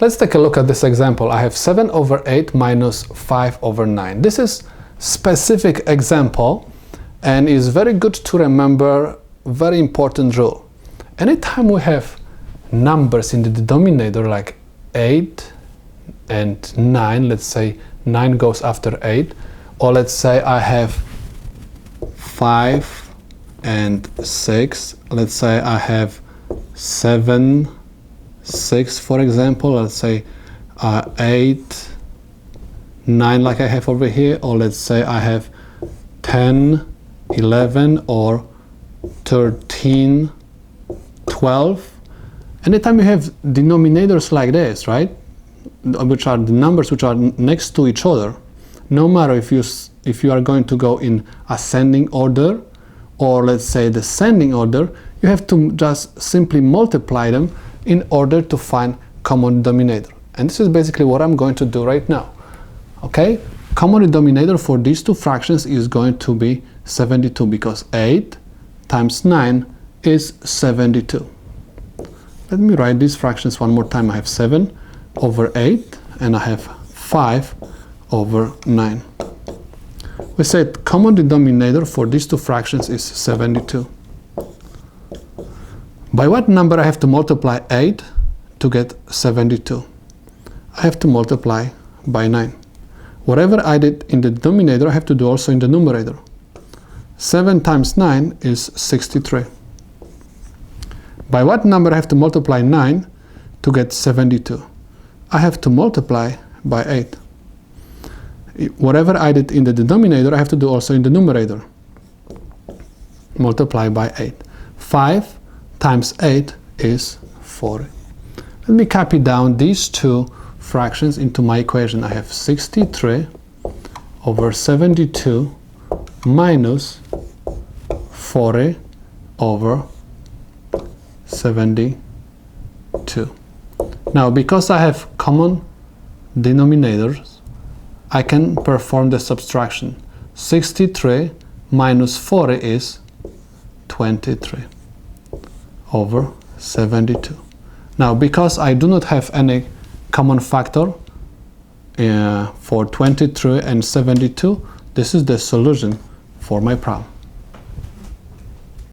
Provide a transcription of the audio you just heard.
Let's take a look at this example. I have 7 over 8 minus 5 over 9. This is specific example and is very good to remember very important rule. Anytime we have numbers in the denominator like 8 and 9, let's say 9 goes after 8, or let's say I have 5 and 6, let's say I have 7, 6, for example, let's say 8, 9 like I have over here, or let's say I have 10, 11, or 13, 12. Anytime you have denominators like this, right, which are the numbers which are next to each other, no matter if you are going to go in ascending order or let's say descending order, you have to just simply multiply them in order to find common denominator. And this is basically what I'm going to do right now. Okay, common denominator for these two fractions is going to be 72 because 8 times 9 is 72. Let me write these fractions one more time. I have 7 over 8 and I have 5 over 9. We said common denominator for these two fractions is 72. By what number I have to multiply 8 to get 72? I have to multiply by 9. Whatever I did in the denominator, I have to do also in the numerator. 7 times 9 is 63. By what number I have to multiply 9 to get 72? I have to multiply by 8. Whatever I did in the denominator, I have to do also in the numerator. Multiply by 8. 5 times 8 is 40. Let me copy down these two fractions into my equation. I have 63 over 72 minus 40 over 72. Now, because I have common denominators, I can perform the subtraction. 63 minus 40 is 23 over 72. Now, because I do not have any common factor for 23 and 72, this is the solution for my problem.